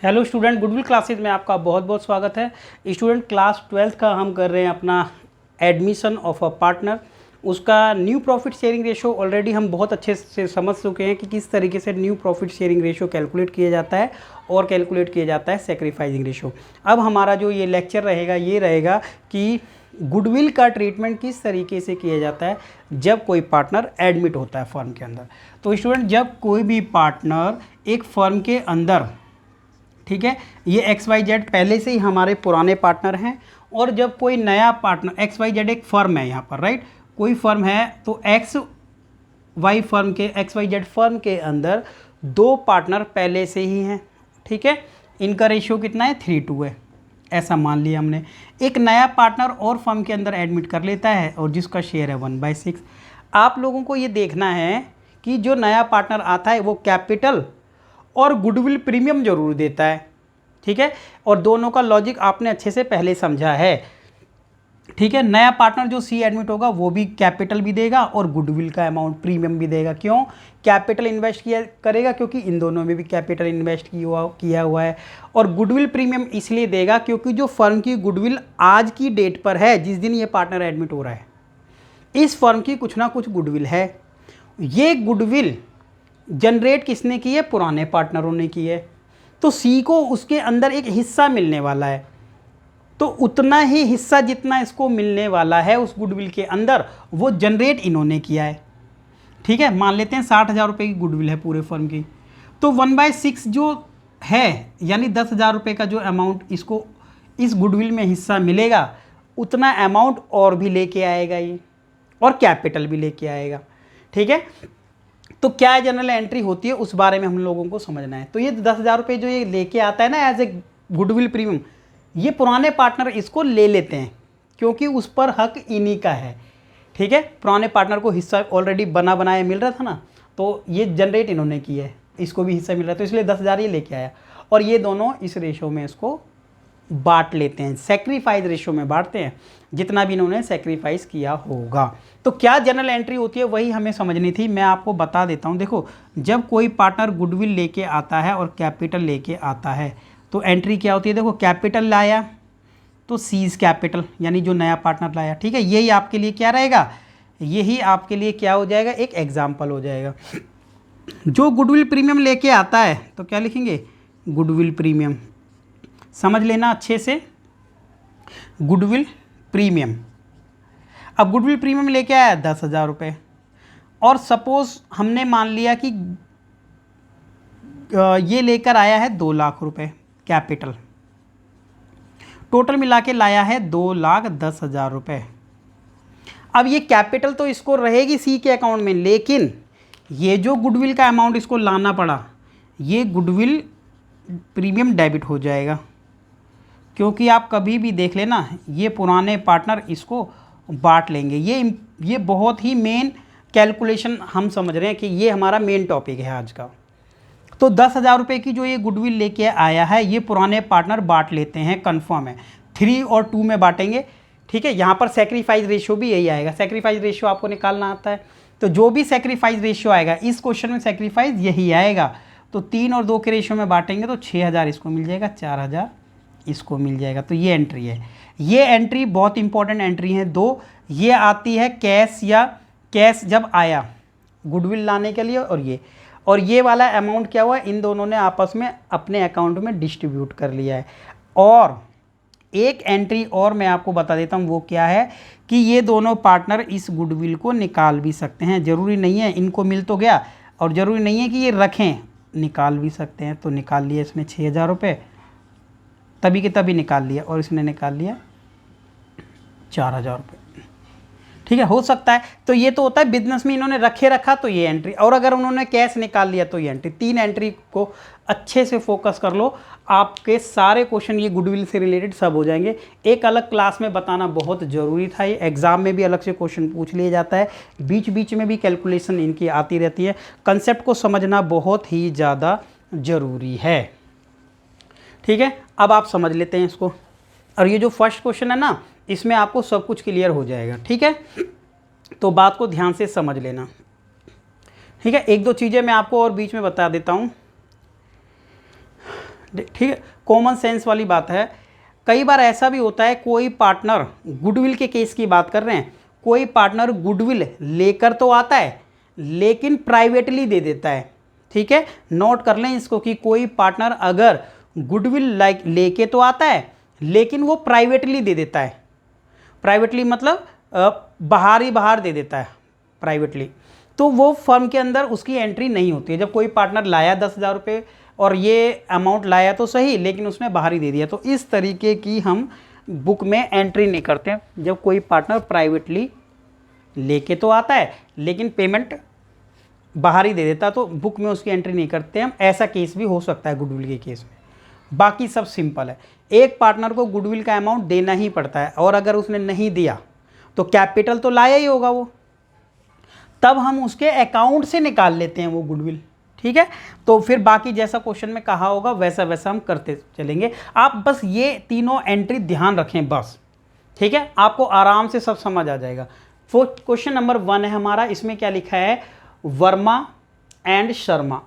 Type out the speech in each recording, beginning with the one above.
Hello student, goodwill classes में आपका बहुत बहुत स्वागत है। स्टूडेंट, क्लास 12th का हम कर रहे हैं अपना एडमिशन ऑफ अ पार्टनर। उसका new profit sharing ratio already हम बहुत अच्छे से समझ चुके हैं कि किस तरीके से new profit sharing ratio calculate किया जाता है और कैलकुलेट किया जाता है सेक्रीफाइसिंग रेशो। अब हमारा जो ये लेक्चर रहेगा ये रहेगा कि गुडविल का ट्रीटमेंट किस तरीके से किया जाता है जब कोई पार्टनर एडमिट होता है फर्म के अंदर। तो स्टूडेंट, जब कोई भी पार्टनर एक फर्म के अंदर, ठीक है, ये XYZ पहले से ही हमारे पुराने पार्टनर हैं, और जब कोई नया पार्टनर, XYZ एक फर्म है यहाँ पर, राइट, कोई फर्म है तो XYZ फर्म के अंदर दो पार्टनर पहले से ही हैं, ठीक है। इनका रेशियो कितना है? 3:2 है, ऐसा मान लिया हमने। एक नया पार्टनर और फर्म के अंदर एडमिट कर लेता है और जिसका शेयर है 1/6। आप लोगों को ये देखना है कि जो नया पार्टनर आता है वो कैपिटल और गुडविल प्रीमियम जरूर देता है, ठीक है। और दोनों का लॉजिक आपने अच्छे से पहले समझा है, ठीक है। नया पार्टनर जो सी एडमिट होगा वो भी कैपिटल भी देगा और गुडविल का अमाउंट प्रीमियम भी देगा। क्यों? कैपिटल इन्वेस्ट किया करेगा क्योंकि इन दोनों में भी कैपिटल इन्वेस्ट किया हुआ है। और गुडविल प्रीमियम इसलिए देगा क्योंकि जो फर्म की गुडविल आज की डेट पर है, जिस दिन ये पार्टनर एडमिट हो रहा है, इस फर्म की कुछ ना कुछ गुडविल है। ये गुडविल जनरेट किसने की है? पुराने पार्टनरों ने की है। तो सी को उसके अंदर एक हिस्सा मिलने वाला है, तो उतना ही हिस्सा जितना इसको मिलने वाला है उस गुडविल के अंदर, वो जनरेट इन्होंने किया है, ठीक है। मान लेते हैं 60,000 रुपये की गुडविल है पूरे फर्म की, तो 1/6 जो है यानी 10,000 रुपये का जो अमाउंट इसको इस गुडविल में हिस्सा मिलेगा, उतना अमाउंट और भी लेके आएगा ये, और कैपिटल भी लेके आएगा, ठीक है। तो क्या जनरल एंट्री होती है उस बारे में हम लोगों को समझना है। तो ये 10,000 रुपये जो ये लेके आता है ना एज ए गुडविल प्रीमियम, ये पुराने पार्टनर इसको ले लेते हैं क्योंकि उस पर हक इन्हीं का है, ठीक है। पुराने पार्टनर को हिस्सा ऑलरेडी बना बनाया मिल रहा था ना, तो ये जनरेट इन्होंने की है, इसको भी हिस्सा मिल रहा है, तो इसलिए 10,000 ये लेके आया, और ये दोनों इस रेशो में इसको बांट लेते हैं, सेक्रीफाइस रेशो में बांटते हैं जितना भी इन्होंने सेक्रीफाइस किया होगा। तो क्या जनरल एंट्री होती है वही हमें समझनी थी, मैं आपको बता देता हूं। देखो, जब कोई पार्टनर गुडविल लेके आता है और कैपिटल लेके आता है तो एंट्री क्या होती है? देखो, कैपिटल लाया तो सीज कैपिटल, यानी जो नया पार्टनर लाया, ठीक है। यही आपके लिए क्या रहेगा? यही आपके लिए क्या हो जाएगा? एक एग्जाम्पल हो जाएगा। जो गुडविल प्रीमियम लेके आता है तो क्या लिखेंगे? गुडविल प्रीमियम, समझ लेना अच्छे से, गुडविल प्रीमियम। अब गुडविल प्रीमियम लेके आया 10,000 रुपये, और सपोज हमने मान लिया कि ये लेकर आया है 2 लाख रुपये कैपिटल, टोटल मिला के लाया है 2,10,000 रुपये। अब ये कैपिटल तो इसको रहेगी सी के अकाउंट में, लेकिन ये जो गुडविल का अमाउंट इसको लाना पड़ा, ये गुडविल प्रीमियम डेबिट हो जाएगा, क्योंकि आप कभी भी देख लेना ये पुराने पार्टनर इसको बांट लेंगे। ये बहुत ही मेन कैलकुलेशन हम समझ रहे हैं कि ये हमारा मेन टॉपिक है आज का। तो 10,000 रुपये की जो ये गुडविल लेके आया है ये पुराने पार्टनर बांट लेते हैं, कंफर्म है, 3 और 2 में बांटेंगे, ठीक है। यहाँ पर सेक्रीफाइस रेशियो भी यही आएगा, सेक्रीफाइस रेशियो आपको निकालना आता है, तो जो भी सेक्रीफाइस रेशियो आएगा इस क्वेश्चन में सेक्रीफाइस यही आएगा। तो 3 और 2 के रेशियो में बांटेंगे तो 6,000 इसको मिल जाएगा, 4,000 इसको मिल जाएगा। तो ये एंट्री है, ये एंट्री बहुत इंपॉर्टेंट एंट्री है दो। ये आती है कैश, या कैश जब आया गुडविल लाने के लिए, और ये वाला अमाउंट क्या हुआ? इन दोनों ने आपस में अपने अकाउंट में डिस्ट्रीब्यूट कर लिया है। और एक एंट्री और मैं आपको बता देता हूँ, वो क्या है कि ये दोनों पार्टनर इस गुडविल को निकाल भी सकते हैं। ज़रूरी नहीं है इनको मिल तो गया, और ज़रूरी नहीं है कि ये रखें, निकाल भी सकते हैं। तो निकाल लिया इसने 6,000 रुपये, तभी के तभी निकाल लिया, और इसने निकाल लिया 4,000 रुपये, ठीक है। हो सकता है, तो ये तो होता है बिजनेस में इन्होंने रखा तो ये एंट्री, और अगर उन्होंने कैश निकाल लिया तो ये एंट्री। 3 एंट्री को अच्छे से फोकस कर लो, आपके सारे क्वेश्चन ये गुडविल से रिलेटेड सब हो जाएंगे। एक अलग क्लास में बताना बहुत ज़रूरी था, ये एग्जाम में भी अलग से क्वेश्चन पूछ लिया जाता है, बीच बीच में भी कैलकुलेशन इनकी आती रहती है। कंसेप्ट को समझना बहुत ही ज़्यादा ज़रूरी है, ठीक है। अब आप समझ लेते हैं इसको, और ये जो फर्स्ट क्वेश्चन है ना, इसमें आपको सब कुछ क्लियर हो जाएगा, ठीक है। तो बात को ध्यान से समझ लेना, ठीक है। 1-2 चीज़ें मैं आपको और बीच में बता देता हूँ। ठीक है, कॉमन सेंस वाली बात है। कई बार ऐसा भी होता है, कोई पार्टनर, गुडविल के केस की बात कर रहे हैं, कोई पार्टनर गुडविल लेकर तो आता है लेकिन प्राइवेटली दे देता है। ठीक है, नोट कर लें इसको कि कोई पार्टनर अगर गुडविल लेके तो आता है लेकिन वो प्राइवेटली दे देता है। प्राइवेटली मतलब बाहर दे देता है प्राइवेटली, तो वो फर्म के अंदर उसकी एंट्री नहीं होती है। जब कोई पार्टनर लाया 10,000 रुपये और ये अमाउंट लाया तो सही, लेकिन उसने बाहर ही दे दिया, तो इस तरीके की हम बुक में एंट्री नहीं करते हैं। जब कोई पार्टनर प्राइवेटली लेके तो आता है लेकिन पेमेंट बाहर ही दे देता, तो बुक में उसकी एंट्री नहीं करते हम। ऐसा केस भी हो सकता है गुडविल के केस में। बाकी सब सिंपल है। एक पार्टनर को गुडविल का अमाउंट देना ही पड़ता है, और अगर उसने नहीं दिया तो कैपिटल तो लाया ही होगा वो, तब हम उसके अकाउंट से निकाल लेते हैं वो गुडविल। ठीक है, तो फिर बाकी जैसा क्वेश्चन में कहा होगा वैसा वैसा हम करते चलेंगे। आप बस ये तीनों एंट्री ध्यान रखें बस। ठीक है, आपको आराम से सब समझ आ जाएगा। क्वेश्चन नंबर 1 है हमारा, इसमें क्या लिखा है, वर्मा एंड शर्मा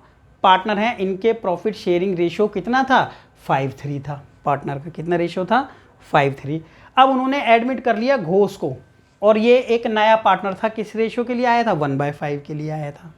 पार्टनर हैं, इनके प्रॉफिट शेयरिंग रेशियो कितना था, 5:3 था। पार्टनर का कितना रेशियो था, 5:3। अब उन्होंने एडमिट कर लिया घोष को, और ये एक नया पार्टनर था, किस रेशियो के लिए आया था, 1/5 के लिए आया था।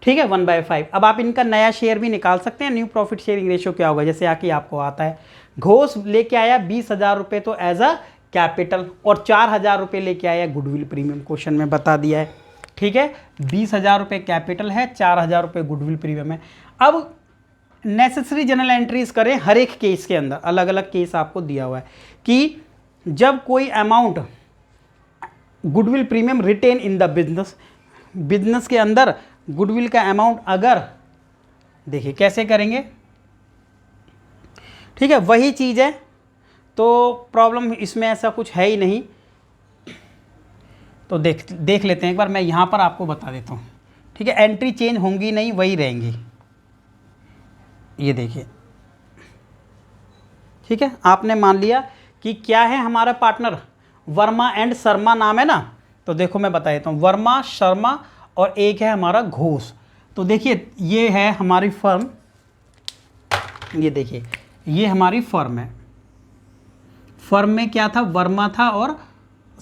ठीक है, 1/5। अब आप इनका नया शेयर भी निकाल सकते हैं। न्यू प्रॉफिट शेयरिंग रेशियो क्या होगा, जैसे आके आपको आता है, घोष लेके आया 20,000 रुपये तो एज अ कैपिटल, और 4,000 रुपये लेके आया गुडविल प्रीमियम, क्वेश्चन में बता दिया है। ठीक है, 20,000 रुपये कैपिटल है, 4,000 रुपये गुडविल प्रीमियम है। अब नेसेसरी जनरल एंट्रीज करें हर एक केस के अंदर, अलग अलग केस आपको दिया हुआ है कि जब कोई amount goodwill premium retained in the business के अंदर गुडविल का अमाउंट, अगर देखिए कैसे करेंगे, ठीक है, वही चीज़ है, तो प्रॉब्लम इसमें ऐसा कुछ है ही नहीं। तो देख लेते हैं एक बार, मैं यहाँ पर आपको बता देता हूँ। ठीक है, एंट्री चेंज होंगी नहीं, वही रहेंगी, ये देखिए। ठीक है, आपने मान लिया कि क्या है हमारा पार्टनर, वर्मा एंड शर्मा नाम है ना, तो देखो मैं बता देता हूँ, वर्मा, शर्मा और एक है हमारा घोष। तो देखिए ये है हमारी फर्म, ये देखिए ये हमारी फर्म है। फर्म में क्या था, वर्मा था और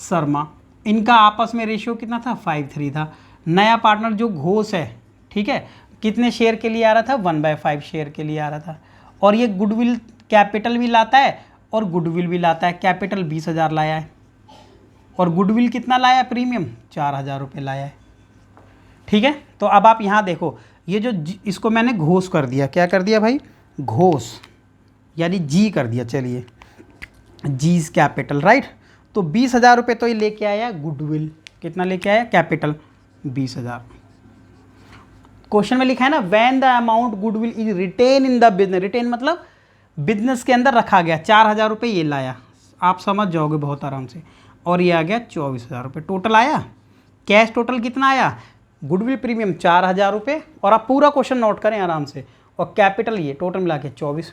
शर्मा, इनका आपस में रेशियो कितना था, 5:3 था। नया पार्टनर जो घोष है, ठीक है, कितने शेयर के लिए आ रहा था, 1/5 शेयर के लिए आ रहा था। और ये गुडविल कैपिटल भी लाता है और गुडविल भी लाता है। कैपिटल 20,000 लाया है और गुडविल कितना लाया, प्रीमियम 4,000 रुपये लाया है। ठीक है, तो अब आप यहाँ देखो, ये जो इसको मैंने घोष कर दिया, क्या कर दिया भाई, घोष यानी जी कर दिया, चलिए जीज कैपिटल, राइट। तो 20,000 रुपये तो ये लेके आया गुडविल, कितना लेके आया, कैपिटल 20,000। क्वेश्चन में लिखा है ना, when the amount goodwill is retained in the business, retained मतलब बिजनेस के अंदर रखा गया, 4,000 रुपये ये लाया, आप समझ जाओगे बहुत आराम से, और ये आ गया 24,000 रुपये टोटल आया। कैश टोटल कितना आया, गुडविल प्रीमियम 4,000 रुपये, और आप पूरा क्वेश्चन नोट करें आराम से, और कैपिटल ये टोटल मिला के 24।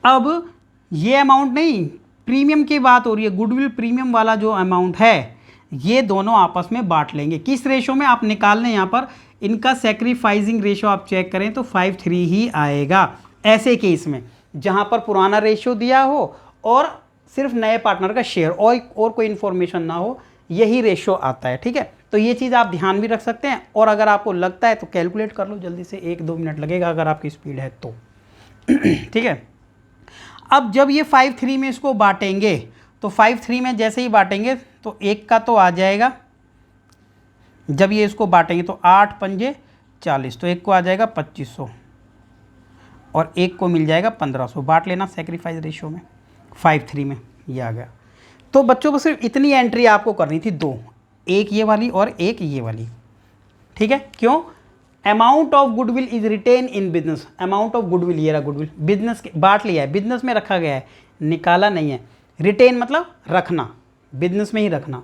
अब ये अमाउंट नहीं, प्रीमियम की बात हो रही है, गुडविल प्रीमियम वाला जो अमाउंट है ये दोनों आपस में बांट लेंगे। किस रेशो में आप निकाल लें, यहाँ पर इनका सेक्रीफाइसिंग रेशो आप चेक करें तो 5:3 ही आएगा। ऐसे केस में जहाँ पर पुराना रेशो दिया हो और सिर्फ नए पार्टनर का शेयर और कोई इन्फॉर्मेशन ना हो, यही रेशो आता है। ठीक है, तो ये चीज़ आप ध्यान भी रख सकते हैं, और अगर आपको लगता है तो कैलकुलेट कर लो जल्दी से, 1-2 मिनट लगेगा अगर आपकी स्पीड है तो। ठीक है, अब जब ये 5:3 में इसको बांटेंगे, तो 5:3 में जैसे ही बांटेंगे तो एक का तो आ जाएगा, जब ये इसको बांटेंगे तो 8 पंजे 40, तो एक को आ जाएगा 2500 और एक को मिल जाएगा 1500। बांट लेना सेक्रीफाइस रेशियो में, 5:3 में ये आ गया। तो बच्चों को सिर्फ इतनी एंट्री आपको करनी थी, 2, एक ये वाली और एक ये वाली। ठीक है, क्यों, amount of goodwill is retained in business, amount of goodwill, ये रहा गुडविल, बिजनेस बांट लिया है, बिजनेस में रखा गया है, निकाला नहीं है। रिटेन मतलब रखना, बिजनेस में ही रखना,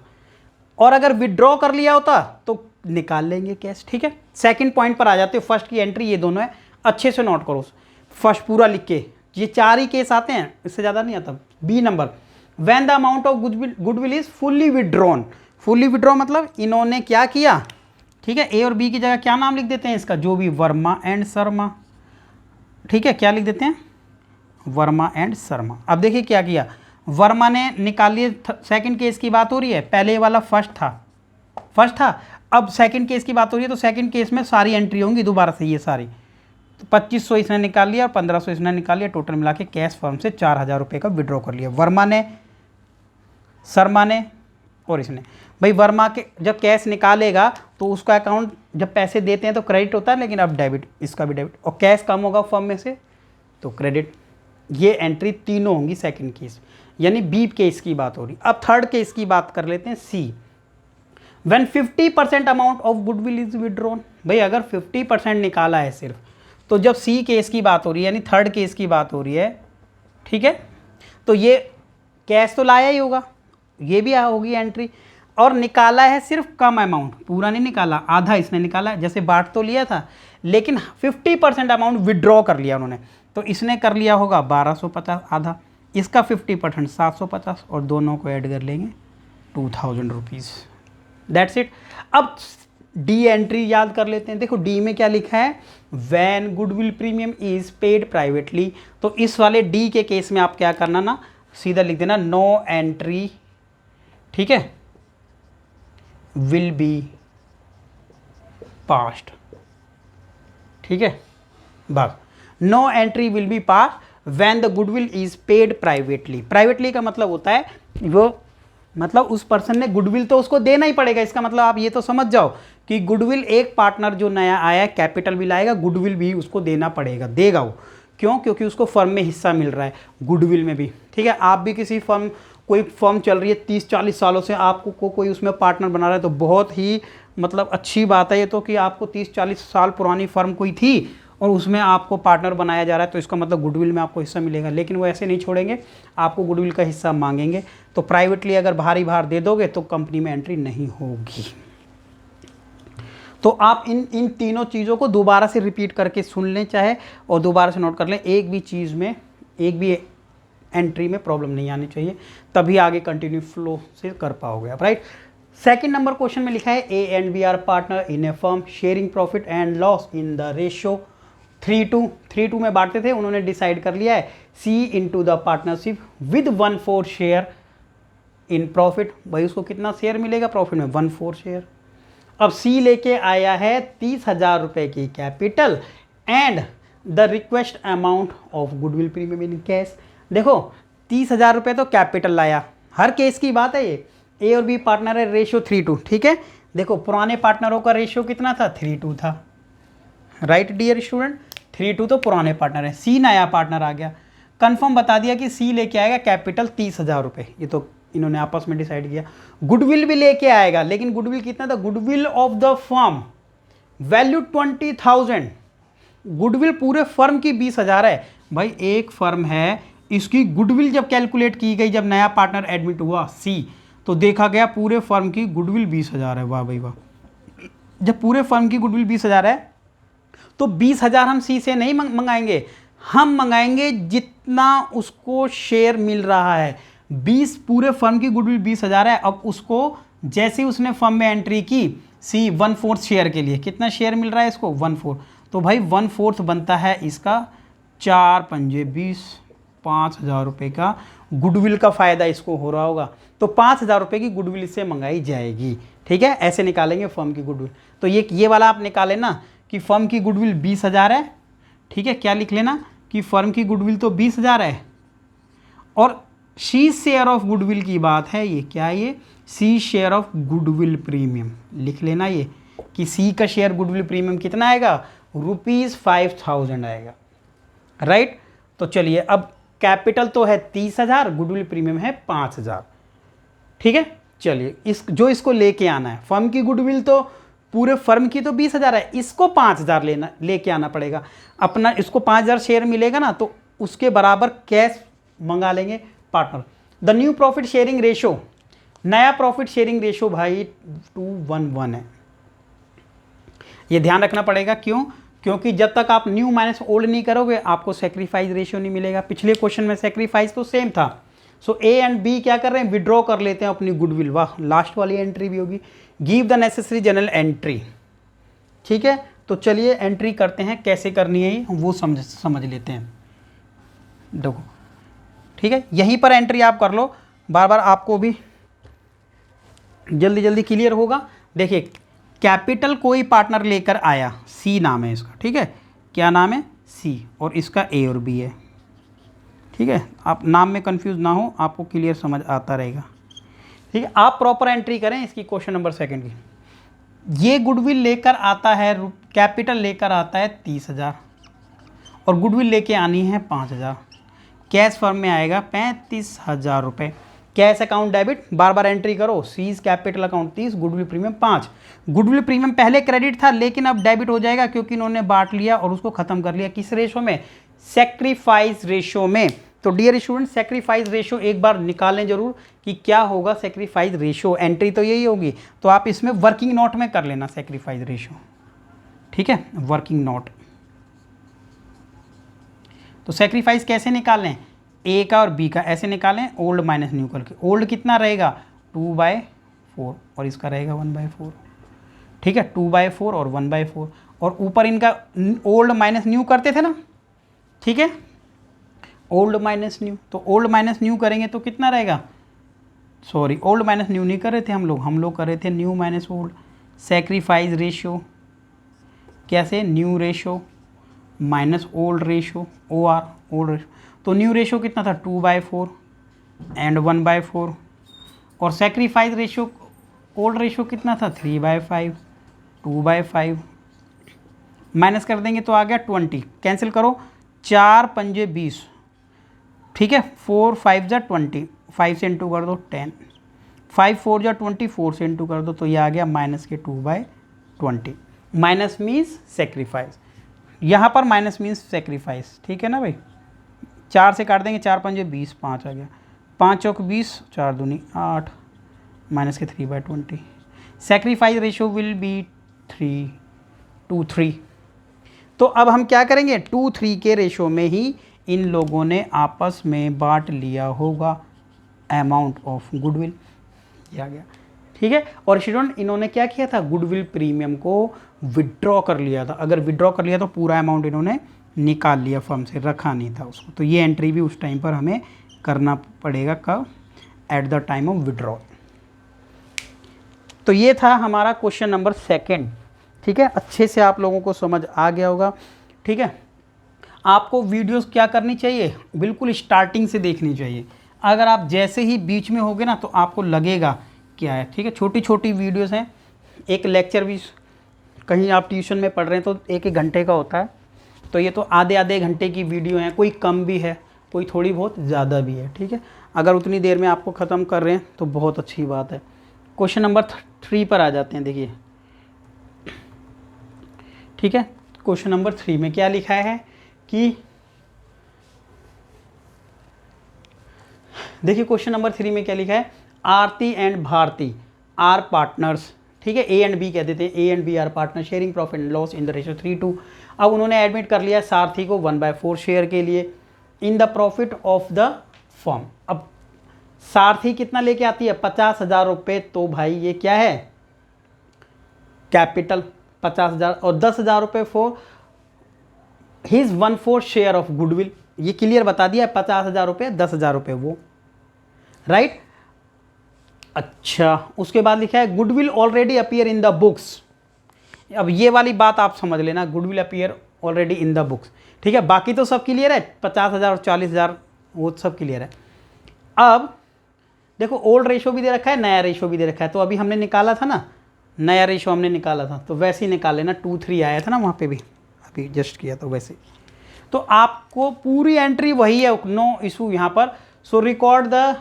और अगर विड्रॉ कर लिया होता तो निकाल लेंगे कैश। ठीक है, सेकंड पॉइंट पर आ जाते हो, फर्स्ट की एंट्री ये दोनों है, अच्छे से नोट करो, फर्स्ट पूरा लिख के, ये 4 ही केस आते हैं, इससे ज़्यादा नहीं आता। B number, when the amount of goodwill is fully withdrawn, fully withdraw मतलब इन्होंने क्या किया, ठीक है, ए और बी की जगह क्या नाम लिख देते हैं इसका, जो भी, वर्मा एंड शर्मा। ठीक है, क्या लिख देते हैं, वर्मा एंड शर्मा। अब देखिए क्या किया, वर्मा ने निकाल लिए, सेकंड केस की बात हो रही है, पहले वाला फर्स्ट था, अब सेकंड केस की बात हो रही है, तो सेकंड केस में सारी एंट्री होंगी दोबारा से ये सारी। तो 2500 इसने निकाल लिया और 1500 इसने निकाल लिया, टोटल मिला के कैश फर्म से 4000 रुपये का विड्रॉ कर लिया वर्मा ने, शर्मा ने और इसने। भाई वर्मा के जब कैश निकालेगा तो उसका अकाउंट जब पैसे देते हैं तो क्रेडिट होता है, लेकिन अब डेबिट, इसका भी डेबिट, और कैश कम होगा फर्म में से तो क्रेडिट। ये एंट्री तीनों होंगी सेकंड केस, यानी बी केस की बात हो रही। अब थर्ड केस की बात कर लेते हैं, C. When 50% amount of goodwill is withdrawn. भाई अगर 50% निकाला है सिर्फ, तो जब सी केस की बात हो रही है यानी थर्ड केस की बात हो रही है, ठीक है, तो ये कैश तो लाया ही होगा, ये भी होगी एंट्री, और निकाला है सिर्फ कम अमाउंट, पूरा नहीं निकाला, आधा इसने निकाला, जैसे बांट तो लिया था लेकिन 50% अमाउंट विड्रॉ कर लिया उन्होंने, तो इसने कर लिया होगा 1250 आधा, इसका 50% 750, और दोनों को ऐड कर लेंगे 2000 रुपीज़। That's it. अब डी एंट्री याद कर लेते हैं। देखो डी में क्या लिखा है, when goodwill premium is paid privately. तो इस वाले डी के केस में आप क्या करना ना, सीधा लिख देना नो एंट्री, ठीक है, विल बी पास्ड, ठीक है, बस no entry will be passed when the goodwill is paid privately. Privately का मतलब होता है वो, मतलब उस पर्सन ने गुडविल तो उसको देना ही पड़ेगा, इसका मतलब आप ये तो समझ जाओ कि गुडविल, एक पार्टनर जो नया आया है कैपिटल भी लाएगा, गुडविल भी उसको देना पड़ेगा, देगा वो, क्यों, क्योंकि उसको फर्म में हिस्सा मिल रहा है गुडविल में भी, ठीक है। आप भी किसी फर्म, कोई फर्म चल रही है 30-40 सालों से, आपको कोई उसमें पार्टनर बना रहा है तो बहुत ही मतलब अच्छी बात है ये तो, कि आपको 30-40 साल पुरानी फर्म कोई थी और उसमें आपको पार्टनर बनाया जा रहा है, तो इसका मतलब गुडविल में आपको हिस्सा मिलेगा। लेकिन वो ऐसे नहीं छोड़ेंगे, आपको गुडविल का हिस्सा मांगेंगे, तो प्राइवेटली अगर भारी भार दे दोगे तो कंपनी में एंट्री नहीं होगी। तो आप इन तीनों चीज़ों को दोबारा से रिपीट करके सुन लें चाहे, और दोबारा से नोट कर लें, एक भी चीज़ में, एक भी एंट्री में प्रॉब्लम नहीं आनी चाहिए, तभी आगे कंटिन्यू फ्लो से कर पाओगे आप, राइट। सेकंड नंबर क्वेश्चन में लिखा है A and B are partner in a firm sharing profit and loss in the ratio 3:2 में बांटते थे, उन्होंने डिसाइड कर लिया है C into the partnership with 1/4 share in profit. भाई उसको कितना शेयर मिलेगा प्रॉफिट में, 1/4 शेयर। अब सी लेके आया है 30,000 रुपये की capital and the request amount of goodwill premium in cash. देखो 30,000 रुपये तो कैपिटल लाया, हर केस की बात है ये, ए और बी पार्टनर है, रेशियो 3:2, ठीक है। देखो पुराने पार्टनरों का रेशियो कितना था, 3:2 था, राइट डियर स्टूडेंट, 3:2 तो पुराने पार्टनर है। सी नया पार्टनर आ गया, कंफर्म बता दिया कि सी लेके आएगा कैपिटल 30,000 रुपये, ये तो इन्होंने आपस में डिसाइड किया। गुडविल भी लेके आएगा, लेकिन गुडविल कितना था, goodwill of the firm value 20,000, goodwill पूरे फर्म की 20,000 है। भाई एक फर्म है, इसकी गुडविल जब कैलकुलेट की गई, जब नया पार्टनर एडमिट हुआ सी, तो देखा गया पूरे फर्म की गुडविल 20,000 है। वाह भाई वाह, जब पूरे फर्म की गुडविल 20,000 है तो 20,000 हम सी से नहीं मंगाएंगे, हम मंगाएंगे जितना उसको शेयर मिल रहा है। 20 पूरे फर्म की गुडविल 20,000 है। अब उसको जैसे उसने फर्म में एंट्री की, सी 1/4 शेयर के लिए कितना शेयर मिल रहा है इसको, 1/4, तो भाई 1/4 बनता है इसका 4 पंजे 20, 5,000 रुपये का गुडविल का फ़ायदा इसको हो रहा होगा, तो 5,000 रुपये की गुडविल इससे मंगाई जाएगी, ठीक है। ऐसे निकालेंगे फर्म की गुडविल। तो ये वाला आप निकालें ना कि फर्म की गुडविल 20,000 है, ठीक है, क्या लिख लेना कि फर्म की गुडविल तो 20,000 है, और सी शेयर ऑफ गुडविल की बात है, ये क्या है, ये C share of goodwill premium लिख लेना, ये कि सी का शेयर गुडविल प्रीमियम कितना आएगा, ₹5,000 आएगा, राइट। तो चलिए अब कैपिटल तो है 30,000, गुडविल प्रीमियम है 5,000, ठीक है। चलिए इसको लेके आना है, फर्म की गुडविल तो पूरे फर्म की तो 20,000 है, इसको 5,000 लेके आना पड़ेगा अपना, इसको 5,000 शेयर मिलेगा ना, तो उसके बराबर कैश मंगा लेंगे partner. The new profit sharing ratio, नया प्रॉफिट शेयरिंग रेशो भाई 2:1 है, ये ध्यान रखना पड़ेगा, क्यों, क्योंकि जब तक आप न्यू माइनस ओल्ड नहीं करोगे आपको सेक्रीफाइस रेशियो नहीं मिलेगा। पिछले क्वेश्चन में सेक्रीफाइस तो सेम था। सो ए एंड बी क्या कर रहे हैं, विड्रॉ कर लेते हैं अपनी गुडविल, वाह लास्ट वाली एंट्री भी होगी, give the necessary general entry, ठीक है। तो चलिए एंट्री करते हैं, कैसे करनी है वो समझ लेते हैं। देखो, ठीक है, यहीं पर एंट्री आप कर लो, बार बार आपको भी जल्दी जल्दी क्लियर होगा। देखिए, कैपिटल कोई पार्टनर लेकर आया, सी नाम है इसका, ठीक है, क्या नाम है, सी, और इसका ए और बी है, ठीक है, आप नाम में कंफ्यूज ना हो, आपको क्लियर समझ आता रहेगा, ठीक है। आप प्रॉपर एंट्री करें इसकी, क्वेश्चन नंबर 2 की। ये गुडविल लेकर आता है, कैपिटल लेकर आता है 30,000 और गुडविल लेके आनी है 5,000। कैश फर्म में आएगा 35,000 रुपये। कैश अकाउंट डेबिट, बार बार एंट्री करो, seize capital account 30, goodwill premium 5। Goodwill premium पहले क्रेडिट था लेकिन अब डेबिट हो जाएगा क्योंकि इन्होंने बांट लिया और उसको खत्म कर लिया। किस रेशो में, सेक्रीफाइस रेशो में। तो डियर स्टूडेंट, सेक्रीफाइस रेशो एक बार निकालें जरूर कि क्या होगा सेक्रीफाइस रेशो, एंट्री तो यही होगी, तो आप इसमें वर्किंग नोट में कर लेना सेक्रीफाइस रेशो, ठीक है, वर्किंग नोट। तो सेक्रीफाइस कैसे निकालें, ए का और बी का ऐसे निकालें, ओल्ड माइनस न्यू करके। ओल्ड कितना रहेगा 2/4 और इसका रहेगा 1/4, ठीक है, 2/4 और 1/4, और ऊपर इनका ओल्ड माइनस न्यू करते थे ना, ठीक है, ओल्ड माइनस न्यू। तो ओल्ड माइनस न्यू करेंगे तो कितना रहेगा, सॉरी ओल्ड माइनस न्यू नहीं कर रहे थे हम लोग कर रहे थे new minus old. Sacrifice ratio कैसे, new ratio minus old ratio, or, old ratio. तो न्यू रेशो कितना था 2/4 एंड 1/4, और सेक्रीफाइस रेशो ओल्ड रेशो कितना था 3/5, 2/5, माइनस कर देंगे तो आ गया 20, कैंसिल करो, 4 पंजे 20, ठीक है, 4 5 जा 20, 5 से इंटू कर दो 10, 5 4 जा 20, 4 से इंटू कर दो, तो ये आ गया माइनस के 2/20। माइनस मीन्स सेक्रीफाइस, यहाँ पर माइनस मीन्स सेक्रीफाइस, ठीक है ना भाई। 4 से काट देंगे, 4 पंजे 20, 5 आ गया, 5 चौक 20, 4 दूनी 8, माइनस के 3/20। Sacrifice ratio will be 3:3। तो अब हम क्या करेंगे, 2:3 के रेशो में ही इन लोगों ने आपस में बांट लिया होगा अमाउंट ऑफ गुडविल, ये आ गया, ठीक है। और स्टूडेंट इन्होंने क्या किया था, गुडविल प्रीमियम को विड्रॉ कर लिया था। अगर विड्रॉ कर लिया तो पूरा अमाउंट इन्होंने निकाल लिया फर्म से, रखा नहीं था उसको। तो ये एंट्री भी उस टाइम पर हमें करना पड़ेगा, कब, at the time of withdraw. तो ये था हमारा क्वेश्चन नंबर 2, ठीक है। अच्छे से आप लोगों को समझ आ गया होगा, ठीक है। आपको वीडियोस क्या करनी चाहिए, बिल्कुल स्टार्टिंग से देखनी चाहिए। अगर आप जैसे ही बीच में होगे ना तो आपको लगेगा क्या है, ठीक है। छोटी छोटी वीडियोस हैं, एक लेक्चर भी कहीं आप ट्यूशन में पढ़ रहे हैं तो 1-1 घंटे का होता है, तो ये तो आधे घंटे की वीडियो है, कोई कम भी है, कोई थोड़ी बहुत ज़्यादा भी है, ठीक है। अगर उतनी देर में आपको ख़त्म कर रहे हैं तो बहुत अच्छी बात है। क्वेश्चन नंबर 3 पर आ जाते हैं, देखिए, ठीक है। क्वेश्चन नंबर 3 में क्या लिखा है कि, देखिए क्वेश्चन नंबर 3 में क्या लिखा है, Aarti and Bharti are partners, ठीक है, ए एंड बी कह देते हैं, A and B are partner sharing profit and loss in the ratio 3:2। अब उन्होंने एडमिट कर लिया सारथी को 1/4 शेयर के लिए in the profit of the firm. अब सारथी कितना लेके आती है 50,000 रुपये, तो भाई ये क्या है, कैपिटल 50,000 और 10,000 रुपये for his 1/4 share of goodwill. ये क्लियर बता दिया, 50,000 रुपये, 10,000 रुपये वो, राइट। अच्छा, उसके बाद लिखा है goodwill already appear in the books. अब ये वाली बात आप समझ लेना, goodwill appear already in the books, ठीक है। बाकी तो सब क्लियर है, 50,000 और 40,000 वो सब क्लियर है। अब देखो ओल्ड रेशो भी दे रखा है, नया रेशो भी दे रखा है, तो अभी हमने निकाला था ना, नया रेशो हमने निकाला था, तो वैसे ही निकाल लेना, 2:3 आया था ना वहाँ पे भी, अभी जस्ट किया तो वैसे। तो आपको पूरी एंट्री वही है, नो इशू यहाँ पर। सो record the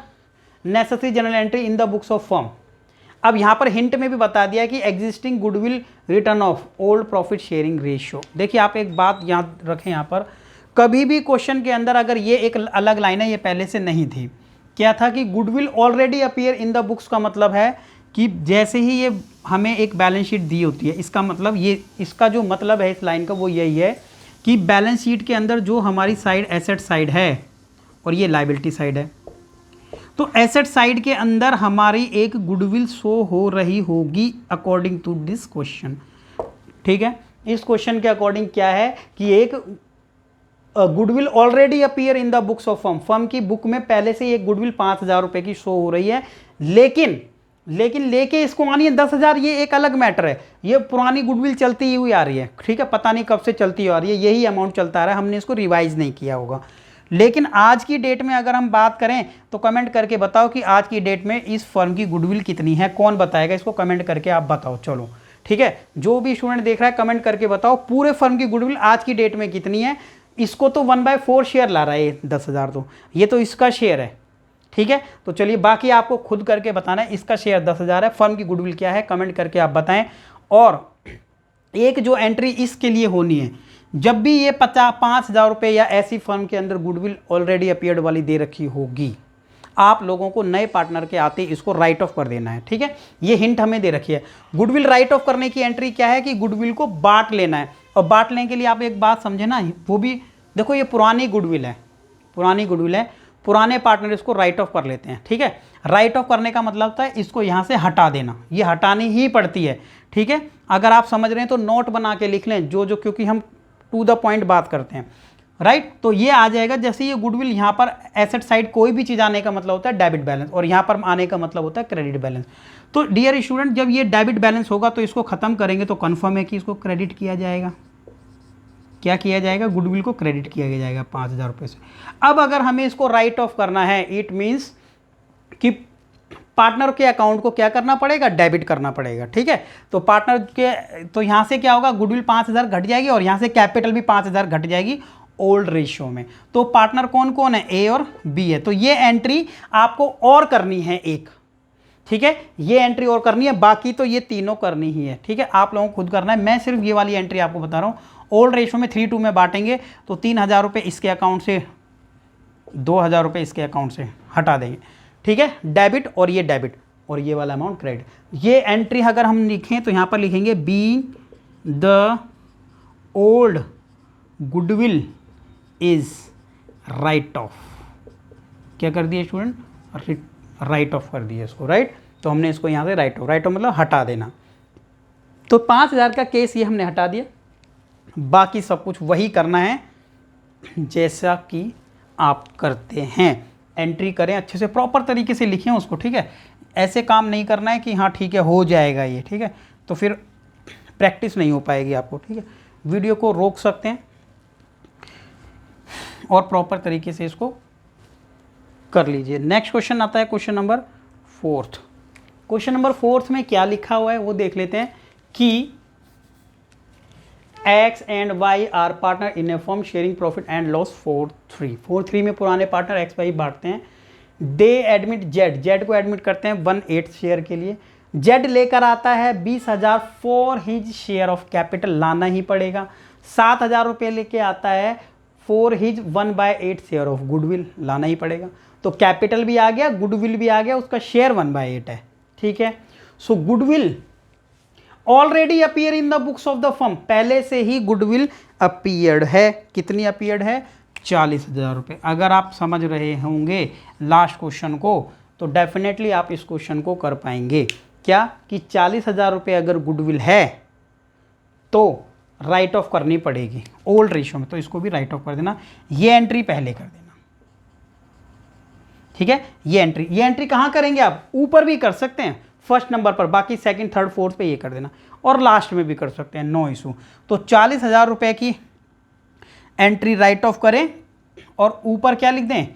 necessary general entry in the books of firm. अब यहाँ पर हिंट में भी बता दिया कि existing goodwill return of old profit sharing ratio. देखिए आप एक बात याद रखें, यहाँ पर कभी भी क्वेश्चन के अंदर अगर ये एक अलग लाइन है, ये पहले से नहीं थी, क्या था कि goodwill already appear in the books का मतलब है कि जैसे ही ये हमें एक बैलेंस शीट दी होती है, इसका मतलब ये, इसका जो मतलब है इस लाइन का वो यही है कि बैलेंस शीट के अंदर जो हमारी साइड एसेट साइड है और ये लायबिलिटी साइड है, तो एसेट साइड के अंदर हमारी एक गुडविल शो हो रही होगी अकॉर्डिंग टू दिस क्वेश्चन, ठीक है। इस क्वेश्चन के अकॉर्डिंग क्या है कि एक goodwill already appear in the books of firm, firm की बुक में पहले से एक गुडविल 5,000 रुपए की शो हो रही है, लेकिन लेके इसको आनी है 10,000, ये एक अलग मैटर है। ये पुरानी गुडविल चलती हुई आ रही है, ठीक है, पता नहीं कब से चलती आ रही है, यही अमाउंट चलता आ रहा है, हमने इसको रिवाइज नहीं किया होगा। लेकिन आज की डेट में अगर हम बात करें तो कमेंट करके बताओ कि आज की डेट में इस फर्म की गुडविल कितनी है, कौन बताएगा इसको, कमेंट करके आप बताओ। चलो ठीक है, जो भी स्टूडेंट देख रहा है कमेंट करके बताओ पूरे फर्म की गुडविल आज की डेट में कितनी है। इसको तो 1/4 शेयर ला रहा है 10,000, तो ये तो इसका शेयर है, ठीक है। तो चलिए बाकी आपको खुद करके बताना है, इसका शेयर 10,000 है, फर्म की गुडविल क्या है, कमेंट करके आप बताएं। और एक जो एंट्री इसके लिए होनी है, जब भी ये 5,000 रुपये या ऐसी फर्म के अंदर गुडविल ऑलरेडी अपीयर्ड वाली दे रखी होगी, आप लोगों को नए पार्टनर के आते इसको राइट ऑफ कर देना है, ठीक है। ये हिंट हमें दे रखी है। गुडविल राइट ऑफ करने की एंट्री क्या है कि गुडविल को बांट लेना है, और बांटने के लिए आप एक बात समझे ना, वो भी देखो ये पुरानी गुडविल है, पुराने पार्टनर इसको राइट ऑफ कर लेते हैं, ठीक है। राइट ऑफ करने का मतलब होता है इसको यहाँ से हटा देना, ये हटानी ही पड़ती है, ठीक है। अगर आप समझ रहे हैं तो नोट बना के लिख लें, जो क्योंकि हम टू द पॉइंट बात करते हैं, राइट। तो ये आ जाएगा, जैसे ये गुडविल यहाँ पर एसेट साइड कोई भी चीज़ आने का मतलब होता है डेबिट बैलेंस, और यहाँ पर आने का मतलब होता है क्रेडिट बैलेंस। तो डियर स्टूडेंट, जब ये डेबिट बैलेंस होगा तो इसको खत्म करेंगे तो कन्फर्म है कि इसको क्रेडिट किया जाएगा। क्या किया जाएगा? गुडविल को क्रेडिट किया जाएगा 5,000 रुपये से। अब अगर हमें इसको राइट ऑफ करना है, इट मीन्स कि पार्टनर के अकाउंट को क्या करना पड़ेगा? डेबिट करना पड़ेगा, ठीक है। तो पार्टनर के, तो यहाँ से क्या होगा, गुडविल 5,000 घट जाएगी और यहाँ से कैपिटल भी 5,000 घट जाएगी ओल्ड रेशियो में। तो पार्टनर कौन कौन है? ए और बी है। तो ये एंट्री आपको और करनी है एक, ठीक है, ये एंट्री और करनी है, बाकी तो ये तीनों करनी ही है, ठीक है। आप लोगों को खुद करना है, मैं सिर्फ ये वाली एंट्री आपको बता रहा हूँ। ओल्ड रेशियो में 3:2 में बांटेंगे तो 3,000 रुपये इसके अकाउंट से, 2,000 रुपये इसके अकाउंट से हटा देंगे, ठीक है, डेबिट, और ये डेबिट और ये वाला अमाउंट क्रेडिट। ये एंट्री अगर हम लिखें तो यहाँ पर लिखेंगे be the old goodwill is right of. क्या कर दिया स्टूडेंट? राइट ऑफ कर दिया इसको, राइट। तो हमने इसको यहाँ से राइट ऑफ मतलब हटा देना। तो 5,000 का केस ये हमने हटा दिया, बाकी सब कुछ वही करना है जैसा कि आप करते हैं। एंट्री करें अच्छे से, प्रॉपर तरीके से लिखें उसको, ठीक है। ऐसे काम नहीं करना है कि हाँ ठीक है हो जाएगा ये, ठीक है, तो फिर प्रैक्टिस नहीं हो पाएगी आपको, ठीक है। वीडियो को रोक सकते हैं और प्रॉपर तरीके से इसको कर लीजिए। नेक्स्ट क्वेश्चन आता है क्वेश्चन नंबर 4। क्वेश्चन नंबर 4 में क्या लिखा हुआ है वो देख लेते हैं कि X and Y are partner in a firm sharing profit and loss 4/3 में पुराने पार्टनर X Y बांटते हैं। दे एडमिट Z को एडमिट करते हैं 1/8 शेयर के लिए। Z लेकर आता है 20,000 for his share of capital, लाना ही पड़ेगा। 7,000 रुपये लेके आता है for his 1/8 share of goodwill, लाना ही पड़ेगा। तो कैपिटल भी आ गया, गुडविल भी आ गया, उसका शेयर 1/8 है, ठीक है। So goodwill already appear in the books of the firm, पहले से ही गुडविल अपीयर्ड है। कितनी अपीयर्ड है? 40,000 रुपये। अगर आप समझ रहे होंगे लास्ट क्वेश्चन को तो डेफिनेटली आप इस क्वेश्चन को कर पाएंगे। क्या कि 40,000 रुपये अगर गुडविल है तो राइट ऑफ करनी पड़ेगी ओल्ड रेशियो में, तो इसको भी राइट ऑफ कर देना। ये एंट्री पहले कर देना, ठीक है। ये एंट्री कहाँ करेंगे आप? ऊपर भी कर सकते हैं फर्स्ट नंबर पर, बाकी सेकंड थर्ड फोर्थ पे ये कर देना, और लास्ट में भी कर सकते हैं, नो इशू। तो 40,000 रुपये की एंट्री राइट ऑफ करें और ऊपर क्या लिख दें?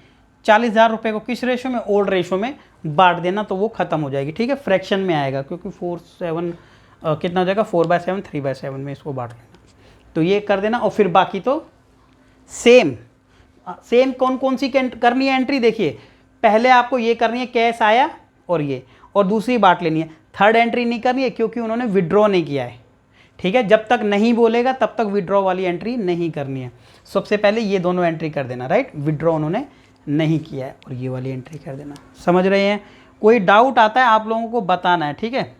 40,000 रुपये को किस रेशो में? ओल्ड रेशो में बांट देना, तो वो खत्म हो जाएगी, ठीक है। फ्रैक्शन में आएगा क्योंकि 4/7 कितना हो जाएगा? 4/7 3/7 में इसको बांट लेना, तो ये कर देना। और फिर बाकी तो सेम कौन कौन सी करनी है एंट्री? देखिए पहले आपको ये करनी है, कैश आया और ये, और दूसरी बांट लेनी है। थर्ड एंट्री नहीं करनी है क्योंकि उन्होंने विड्रॉ नहीं किया है, ठीक है। जब तक नहीं बोलेगा तब तक विड्रॉ वाली एंट्री नहीं करनी है। सबसे पहले ये दोनों एंट्री कर देना, राइट। विड्रॉ उन्होंने नहीं किया है, और ये वाली एंट्री कर देना। समझ रहे हैं? कोई डाउट आता है आप लोगों को बताना है, ठीक है।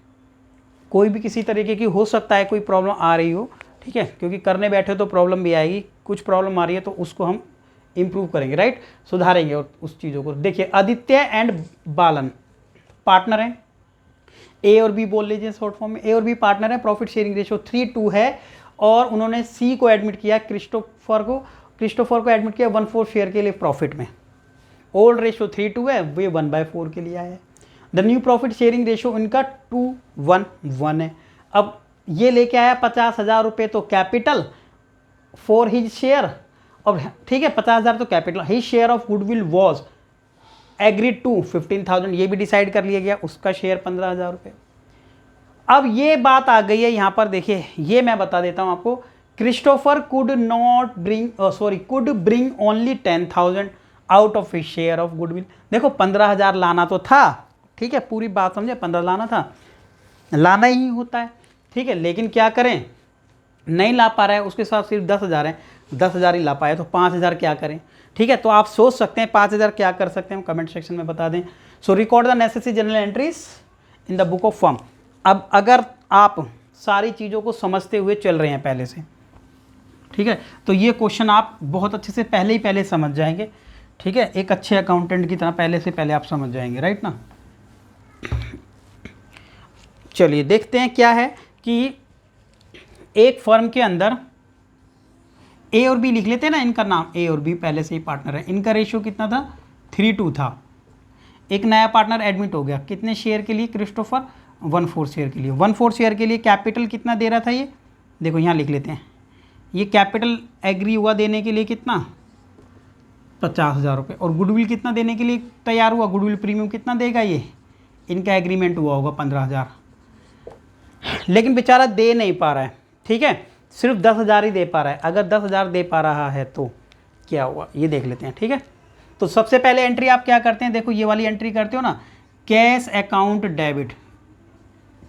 कोई भी किसी तरीके की हो सकता है कोई प्रॉब्लम आ रही हो, ठीक है, क्योंकि करने बैठे तो प्रॉब्लम भी आएगी। कुछ प्रॉब्लम आ रही है तो उसको हम इम्प्रूव करेंगे, राइट, सुधारेंगे और उस चीज़ों को। देखिए आदित्य एंड बालन पार्टनर हैं, ए और बी बोल लीजिए शॉर्ट फॉर्म में। ए और बी पार्टनर है, प्रॉफिट शेयरिंग रेशियो 3:2 है, और उन्होंने सी को एडमिट किया क्रिस्टोफर को। क्रिस्टोफर को एडमिट किया 1/4 शेयर के लिए प्रॉफिट में। ओल्ड रेशो 3:2 है, वे 1/4 के लिए आया है। The new profit sharing ratio इनका 2:1 है। अब ये लेके आया 50,000 रुपये तो कैपिटल फॉर हिज शेयर, और ठीक है 50,000 तो capital, his share of goodwill was agreed to 15,000, ये भी डिसाइड कर लिया गया, उसका शेयर 15,000 रुपये। अब ये बात आ गई है यहाँ पर, देखिए ये मैं बता देता हूँ आपको। Christopher could bring only 10,000 out of his share of goodwill. देखो 15,000 लाना तो था, ठीक है पूरी बात समझे, 15 लाना था, लाना ही होता है, ठीक है, लेकिन क्या करें, नहीं ला पा रहा है, उसके साथ सिर्फ 10,000 है, 10,000 ही ला पाए, तो 5,000 क्या करें, ठीक है। तो आप सोच सकते हैं 5,000 क्या कर सकते हैं, कमेंट सेक्शन में बता दें। सो record the necessary general entries in the book of firm. अब अगर आप सारी चीज़ों को समझते हुए चल रहे हैं पहले से, ठीक है, तो ये क्वेश्चन आप बहुत अच्छे से पहले समझ जाएंगे, ठीक है, एक अच्छे अकाउंटेंट की तरह पहले आप समझ जाएंगे, राइट ना। चलिए देखते हैं क्या है कि एक फर्म के अंदर ए और बी लिख लेते हैं ना, इनका नाम ए और बी पहले से ही पार्टनर है, इनका रेशियो कितना था 3:2 था। एक नया पार्टनर एडमिट हो गया, कितने शेयर के लिए क्रिस्टोफर, 1/4 शेयर के लिए। 1/4 शेयर के लिए कैपिटल कितना दे रहा था, ये देखो यहाँ लिख लेते हैं, ये कैपिटल एग्री हुआ देने के लिए कितना 50,000 रुपये, और गुडविल कितना देने के लिए तैयार हुआ, गुडविल प्रीमियम कितना देगा, ये इनका एग्रीमेंट हुआ होगा 15,000, लेकिन बेचारा दे नहीं पा रहा है, ठीक है, सिर्फ 10,000 ही दे पा रहा है। अगर 10,000 दे पा रहा है तो क्या हुआ ये देख लेते हैं, ठीक है। तो सबसे पहले एंट्री आप क्या करते हैं, देखो ये वाली एंट्री करते हो ना, कैश अकाउंट डेबिट,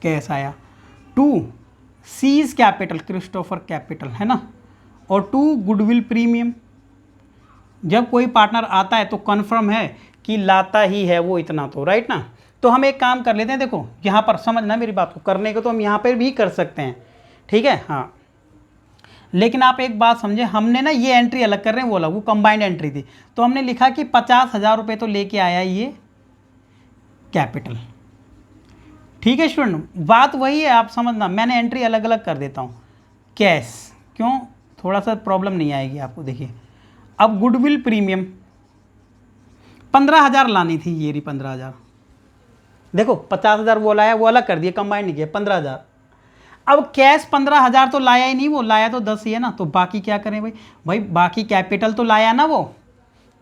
कैश आया, 2 सीज कैपिटल क्रिस्टोफर कैपिटल है ना, और 2 गुडविल प्रीमियम। जब कोई पार्टनर आता है तो कन्फर्म है कि लाता ही है वो इतना, तो राइट ना। तो हम एक काम कर लेते हैं, देखो यहाँ पर समझना मेरी बात को, करने को तो हम यहाँ पर भी कर सकते हैं, ठीक है, हाँ, लेकिन आप एक बात समझे, हमने ना ये एंट्री अलग कर रहे हैं, वो कंबाइंड एंट्री थी, तो हमने लिखा कि 50,000 रुपये तो लेके आया ये कैपिटल, ठीक है स्टूडेंट, बात वही है, आप समझना, मैंने एंट्री अलग अलग कर देता हूँ। कैश क्यों, थोड़ा सा प्रॉब्लम नहीं आएगी आपको, देखिए अब गुडविल प्रीमियम 15,000 लानी थी, ये रही 15,000, देखो 50,000 वो लाया, वो अलग कर दिया, कंबाइंड नहीं किया, 15,000। अब कैश 15,000 तो लाया ही नहीं, वो लाया तो 10 ही है ना, तो बाकी क्या करें भाई बाकी कैपिटल तो लाया ना वो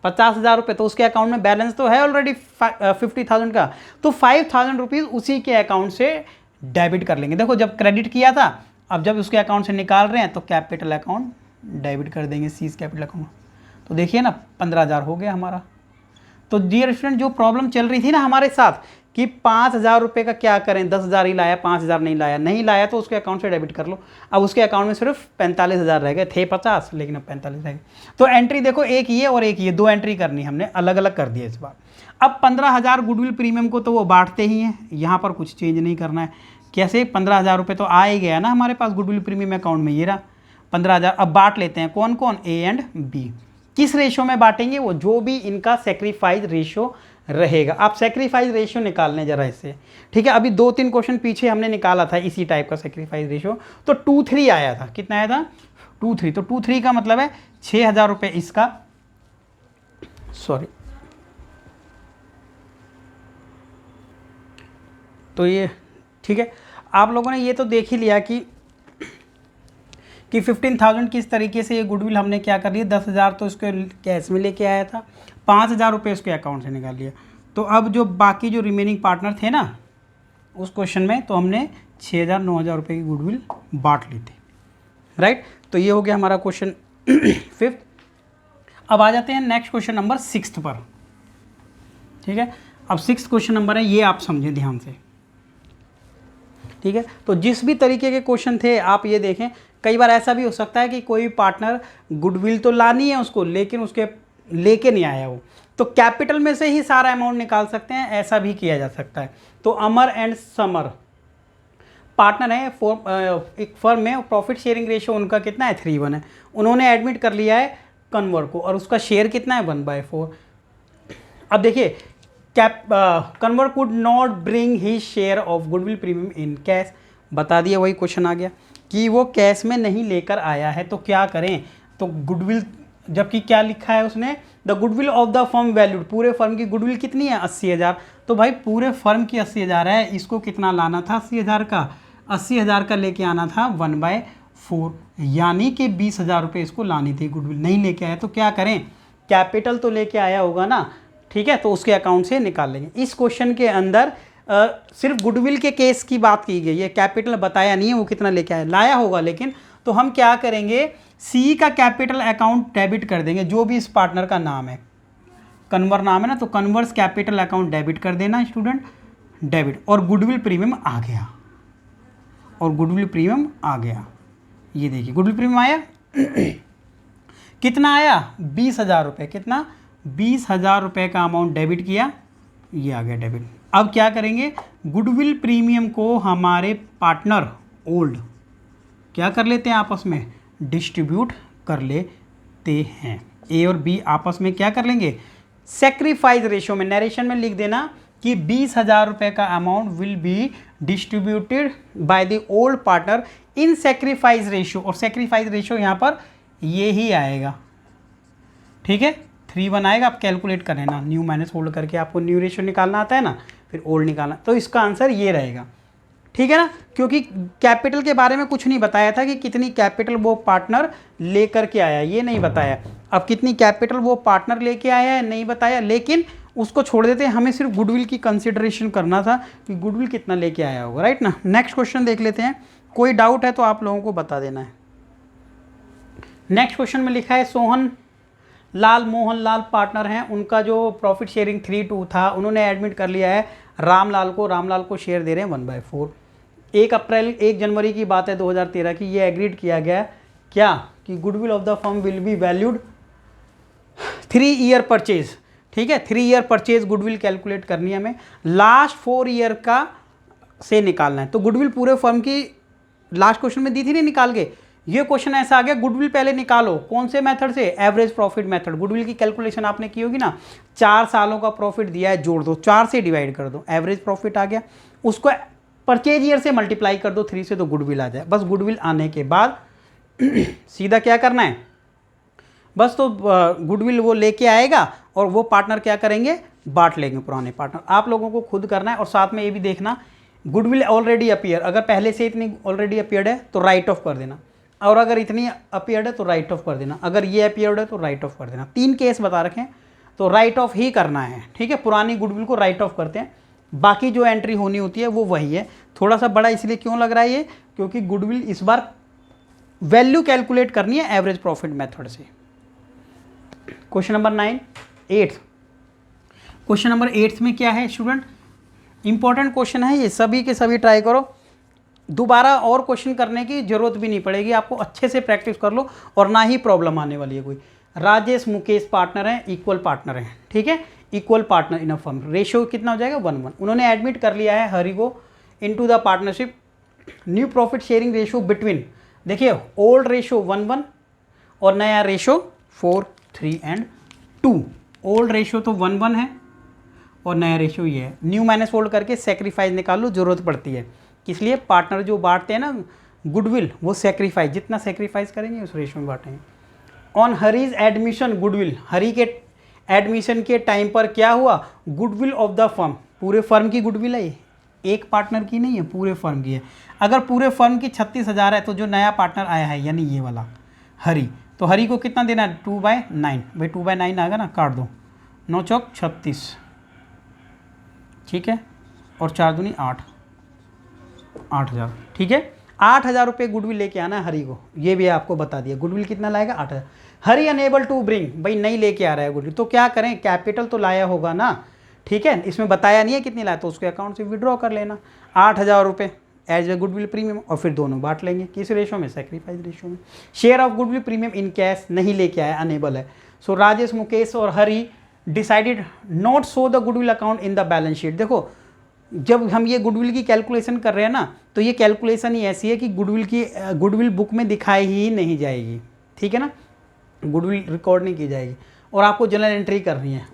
50,000 रुपये, तो उसके अकाउंट में बैलेंस तो है ऑलरेडी 50,000 का, तो 5,000 रुपीज़ उसी के अकाउंट से डेबिट कर लेंगे। देखो जब क्रेडिट किया था, अब जब उसके अकाउंट से निकाल रहे हैं तो कैपिटल अकाउंट डेबिट कर देंगे, सीज कैपिटल अकाउंट। तो देखिए ना 15,000 हो गया हमारा। तो डियर स्टूडेंट, जो प्रॉब्लम चल रही थी ना हमारे साथ कि 5,000 रुपये का क्या करें, 10,000 ही लाया, 5,000 नहीं लाया तो उसके अकाउंट से डेबिट कर लो। अब उसके अकाउंट में सिर्फ 45,000 रह गए, थे 50 लेकिन अब 45 रह गए। तो एंट्री देखो एक ये और एक ये, 2 एंट्री करनी, हमने अलग अलग कर दिया इस बार। अब 15,000 गुडविल प्रीमियम को तो वो बांटते ही हैं, यहाँ पर कुछ चेंज नहीं करना है। कैसे, 15,000 रुपये तो आ ही गया ना हमारे पास गुडविल प्रीमियम अकाउंट में, ये रहा 15,000। अब बांट लेते हैं, कौन कौन, ए एंड बी। किस रेशो में बांटेंगे, वो जो भी इनका सेक्रीफाइस रेशो रहेगा। आप सेक्रीफाइस रेशियो निकालने जरा इससे, ठीक है। अभी 2-3 क्वेश्चन पीछे हमने निकाला था इसी टाइप का सेक्रीफाइस रेशियो, तो 2-3 आया था। कितना आया था, 2-3। तो 2-3 का मतलब है 6,000 रुपये इसका, सॉरी, तो ये ठीक है। आप लोगों ने ये तो देख ही लिया कि 15,000 किस तरीके से ये गुडविल हमने क्या कर लिया, 10,000 तो उसके कैश में लेके आया था, 5,000 रुपये उसके अकाउंट से निकाल लिया। तो अब जो बाकी जो रिमेनिंग पार्टनर थे ना उस क्वेश्चन में, तो हमने 6,000 9,000 रुपये की गुडविल बांट ली थी, राइट। तो ये हो गया हमारा क्वेश्चन 5th। अब आ जाते हैं नेक्स्ट क्वेश्चन नंबर 6th पर, ठीक है। अब 6th क्वेश्चन नंबर है, ये आप समझें ध्यान से, ठीक है। तो जिस भी तरीके के क्वेश्चन थे आप ये देखें, कई बार ऐसा भी हो सकता है कि कोई पार्टनर गुडविल तो लानी है उसको, लेकिन उसके लेके नहीं आया वो, तो कैपिटल में से ही सारा अमाउंट निकाल सकते हैं, ऐसा भी किया जा सकता है। तो अमर एंड समर पार्टनर है एक फर्म में, प्रॉफिट शेयरिंग रेशियो उनका कितना है 3:1 है। उन्होंने एडमिट कर लिया है कन्वर को, और उसका शेयर कितना है 1/4। अब देखिए Kanwar could not bring he share of goodwill premium in cash, बता दिया, वही क्वेश्चन आ गया कि वो कैश में नहीं लेकर आया है, तो क्या करें। तो गुडविल जबकि क्या लिखा है उसने, the goodwill of the firm valued, पूरे फर्म की गुडविल कितनी है 80,000। तो भाई पूरे फर्म की 80,000 है, इसको कितना लाना था 80,000 का, 80,000 का लेके आना था 1/4, यानी कि 20,000 रुपये इसको लानी थी गुडविल, नहीं लेके आया तो क्या करें, कैपिटल तो लेके आया होगा ना, ठीक है, तो उसके अकाउंट से निकाल लेंगे। इस क्वेश्चन के अंदर सिर्फ गुडविल के केस की बात की गई है, कैपिटल बताया नहीं है वो कितना लेके आया, लाया होगा लेकिन, तो हम क्या करेंगे, सी का कैपिटल अकाउंट डेबिट कर देंगे, जो भी इस पार्टनर का नाम है, कन्वर नाम है ना, तो कन्वर्स कैपिटल अकाउंट डेबिट कर देना स्टूडेंट, डेबिट, और गुडविल प्रीमियम आ गया, और गुडविल प्रीमियम आ गया, ये देखिए गुडविल प्रीमियम आया कितना आया 20,000 रुपये, कितना 20,000 रुपये का अमाउंट डेबिट किया, ये आ गया डेबिट। अब क्या करेंगे, गुडविल प्रीमियम को हमारे पार्टनर ओल्ड क्या कर लेते हैं, आपस में डिस्ट्रीब्यूट कर लेते हैं, ए और बी आपस में क्या कर लेंगे, सेक्रीफाइस रेशियो में, नरेशन में लिख देना कि 20,000 रुपये का amount will be distributed by the old partner in sacrifice ratio, और सेक्रीफाइस रेशियो यहाँ पर ये ही आएगा, ठीक है, 3:1 आएगा, आप कैलकुलेट करें ना, न्यू माइनस ओल्ड करके आपको न्यू रेशियो निकालना आता है ना, फिर ओल्ड निकालना, तो इसका आंसर ये रहेगा, ठीक है ना, क्योंकि कैपिटल के बारे में कुछ नहीं बताया था कि कितनी कैपिटल वो पार्टनर लेकर के आया, ये नहीं बताया। अब कितनी कैपिटल वो पार्टनर लेके आया है नहीं बताया, लेकिन उसको छोड़ देते हैं, हमें सिर्फ गुडविल की कंसिडरेशन करना था कि गुडविल कितना लेके आया होगा, राइट ना। नेक्स्ट क्वेश्चन देख लेते हैं, कोई डाउट है तो आप लोगों को बता देना है। नेक्स्ट क्वेश्चन में लिखा है सोहन लाल मोहन लाल पार्टनर हैं, उनका जो प्रॉफिट शेयरिंग 3:2 था, उन्होंने एडमिट कर लिया है रामलाल को शेयर दे रहे हैं 1/4। 1 जनवरी की बात है 2013 की, ये एग्रीड किया गया क्या कि goodwill of the firm will be valued 3 year purchase, ठीक है, 3 ईयर परचेज गुडविल कैलकुलेट करनी है हमें, लास्ट 4 ईयर का से निकालना है। तो गुडविल पूरे फर्म की लास्ट क्वेश्चन में दी थी नहीं निकाल के, ये क्वेश्चन ऐसा आ गया, गुडविल पहले निकालो, कौन से मेथड से, एवरेज प्रॉफिट मेथड। गुडविल की कैलकुलेशन आपने की होगी ना, 4 सालों का प्रॉफिट दिया है, जोड़ दो, 4 से डिवाइड कर दो, एवरेज प्रॉफिट आ गया, उसको परचेज ईयर से मल्टीप्लाई कर दो 3 से, तो गुडविल आ जाए। बस गुडविल आने के बाद सीधा क्या करना है, बस तो गुडविल वो लेके आएगा और वो पार्टनर क्या करेंगे, बांट लेंगे पुराने पार्टनर। आप लोगों को खुद करना है, और साथ में ये भी देखना गुडविल ऑलरेडी अपीयर, अगर पहले से इतनी ऑलरेडी अपीयर्ड है तो राइट ऑफ कर देना, और अगर इतनी अपीयर्ड है तो राइट ऑफ कर देना, अगर ये अपीयर्ड है तो राइट ऑफ कर देना। 3 केस बता रखें तो राइट ऑफ ही करना है, ठीक है, पुरानी गुडविल को राइट ऑफ करते हैं, बाकी जो एंट्री होनी होती है वो वही है। थोड़ा सा बड़ा इसलिए क्यों लग रहा है ये, क्योंकि गुडविल इस बार वैल्यू कैलकुलेट करनी है एवरेज प्रॉफिट मेथड से। क्वेश्चन नंबर 9 8 क्वेश्चन नंबर 8 में क्या है स्टूडेंट, इंपॉर्टेंट क्वेश्चन है ये, सभी के सभी ट्राई करो, दोबारा और क्वेश्चन करने की जरूरत भी नहीं पड़ेगी आपको, अच्छे से प्रैक्टिस कर लो और ना ही प्रॉब्लम आने वाली है कोई। राजेश मुकेश पार्टनर हैं, इक्वल पार्टनर हैं, ठीक है, equal partner in a firm, ratio कितना हो जाएगा 1:1। उन्होंने एडमिट कर लिया है हरि को into the partnership, new profit sharing ratio between, देखिए ओल्ड रेशियो 1:1 और नया रेशियो 4, 3 एंड 2। ओल्ड रेशियो तो 1:1 है और नया रेशियो ये है, न्यू माइनस ओल्ड करके सेक्रीफाइस निकाल लो, जरूरत पड़ती है, इसलिए पार्टनर जो बांटते हैं ना गुडविल, वो सेक्रीफाइस, जितना सेक्रीफाइस करेंगे उस रेशियो में बांटेंगे। ऑन हरीज एडमिशन गुडविल, हरी के एडमिशन के टाइम पर क्या हुआ, गुडविल ऑफ द फर्म, पूरे फर्म की गुडविल है ये, एक पार्टनर की नहीं है, पूरे फर्म की है। अगर पूरे फर्म की 36,000 है तो जो नया पार्टनर आया है यानी ये वाला हरी, तो हरी को कितना देना है 2/9, भाई 2/9 आएगा ना, काट दो, 9 चौक 36, ठीक है, और 4 दूनी 8, 8,000, ठीक है, 8,000 रुपये गुडविल लेके आना है हरी को, ये भी आपको बता दिया, गुडविल कितना लाएगा 8,000। हरी अनेबल टू ब्रिंग, भाई नहीं लेके आ रहा है गुडविल, तो क्या करें, कैपिटल तो लाया होगा ना, ठीक है, इसमें बताया नहीं है कितनी लाया, तो उसके अकाउंट से विड्रॉ कर लेना 8,000 रुपये एज ए गुडविल प्रीमियम, और फिर दोनों बांट लेंगे, किस रेशो में, सेक्रीफाइस रेशो में। Share of goodwill premium in cash नहीं लेके आया, अनेबल है। सो राजेश मुकेश और Hari decided not show the goodwill account in the balance sheet. देखो जब हम ये गुडविल की कैलकुलेशन कर रहे हैं ना, तो ये कैलकुलेशन ही ऐसी है कि गुडविल बुक में दिखाई ही नहीं जाएगी, ठीक है ना, गुडविल रिकॉर्ड नहीं की जाएगी, और आपको जनरल एंट्री करनी है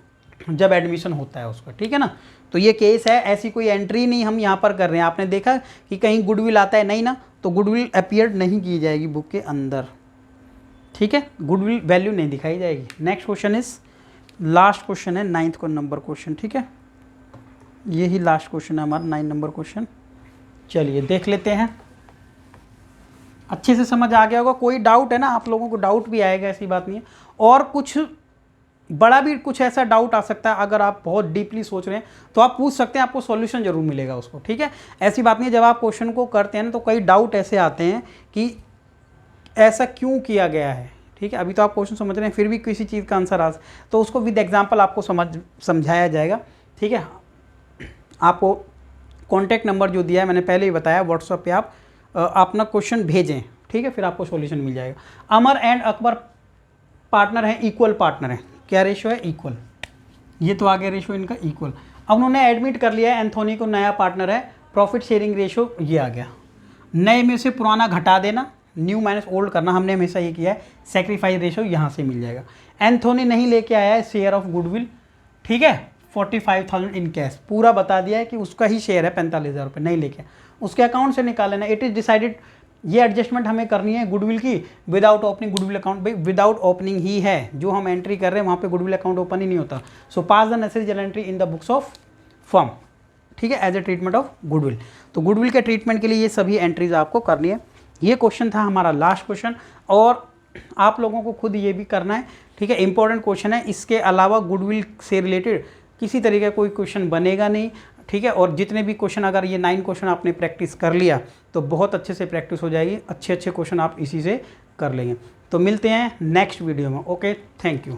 जब एडमिशन होता है उसका, ठीक है ना। तो ये केस है, ऐसी कोई एंट्री नहीं हम यहाँ पर कर रहे हैं। आपने देखा कि कहीं गुडविल आता है नहीं ना, तो गुडविल अपीयर्ड नहीं की जाएगी बुक के अंदर, ठीक है, गुडविल वैल्यू नहीं दिखाई जाएगी। Next question is last question है 9th को नंबर क्वेश्चन, ठीक है, यही लास्ट क्वेश्चन है हमारा 9 नंबर क्वेश्चन। चलिए देख लेते हैं, अच्छे से समझ आ गया होगा। कोई डाउट है ना, आप लोगों को डाउट भी आएगा, ऐसी बात नहीं है। और कुछ बड़ा भी कुछ ऐसा डाउट आ सकता है, अगर आप बहुत डीपली सोच रहे हैं तो आप पूछ सकते हैं, आपको सॉल्यूशन जरूर मिलेगा उसको, ठीक है। ऐसी बात नहीं है, जब आप क्वेश्चन को करते हैं ना तो कई डाउट ऐसे आते हैं कि ऐसा क्यों किया गया है, ठीक है। अभी तो आप क्वेश्चन समझ रहे हैं, फिर भी किसी चीज़ का आंसर आ तो उसको विद एग्जाम्पल आपको समझाया जाएगा, ठीक है। आपको कॉन्टैक्ट नंबर जो दिया है मैंने पहले ही बताया, व्हाट्सएप पे आप अपना क्वेश्चन भेजें, ठीक है, फिर आपको सॉल्यूशन मिल जाएगा। अमर एंड अकबर पार्टनर हैं, इक्वल पार्टनर हैं, क्या रेशियो है, इक्वल। ये तो आ गया रेशियो इनका इक्वल। अब उन्होंने एडमिट कर लिया है एंथोनी को नया पार्टनर है, प्रॉफिट शेयरिंग रेशियो ये आ गया। नए में से पुराना घटा देना, न्यू माइनस ओल्ड करना, हमने हमेशा ये किया है। सेक्रीफाइस रेशियो यहाँ से मिल जाएगा। एंथोनी नहीं लेके आया है शेयर ऑफ गुडविल, ठीक है, 45,000 इन कैश, पूरा बता दिया है कि उसका ही शेयर है 45,000 रुपये, नहीं लेके उसके अकाउंट से निकाल लेना। इट इज़ डिसाइडेड, ये एडजस्टमेंट हमें करनी है गुडविल की विदाउट ओपनिंग गुडविल अकाउंट। भाई विदाउट ओपनिंग ही है, जो हम एंट्री कर रहे हैं वहाँ पे गुडविल अकाउंट ओपन ही नहीं होता। So pass the necessary journal entry in the books of firm, ठीक है, as a treatment of goodwill. तो गुडविल के ट्रीटमेंट के लिए ये सभी एंट्रीज आपको करनी है। ये क्वेश्चन था हमारा लास्ट क्वेश्चन, और आप लोगों को खुद ये भी करना है, ठीक है, इंपॉर्टेंट क्वेश्चन है। इसके अलावा गुडविल से रिलेटेड किसी तरीके का कोई क्वेश्चन बनेगा नहीं, ठीक है। और जितने भी क्वेश्चन, अगर ये 9 क्वेश्चन आपने प्रैक्टिस कर लिया तो बहुत अच्छे से प्रैक्टिस हो जाएगी, अच्छे अच्छे क्वेश्चन आप इसी से कर लेंगे। तो मिलते हैं नेक्स्ट वीडियो में। Okay, thank you.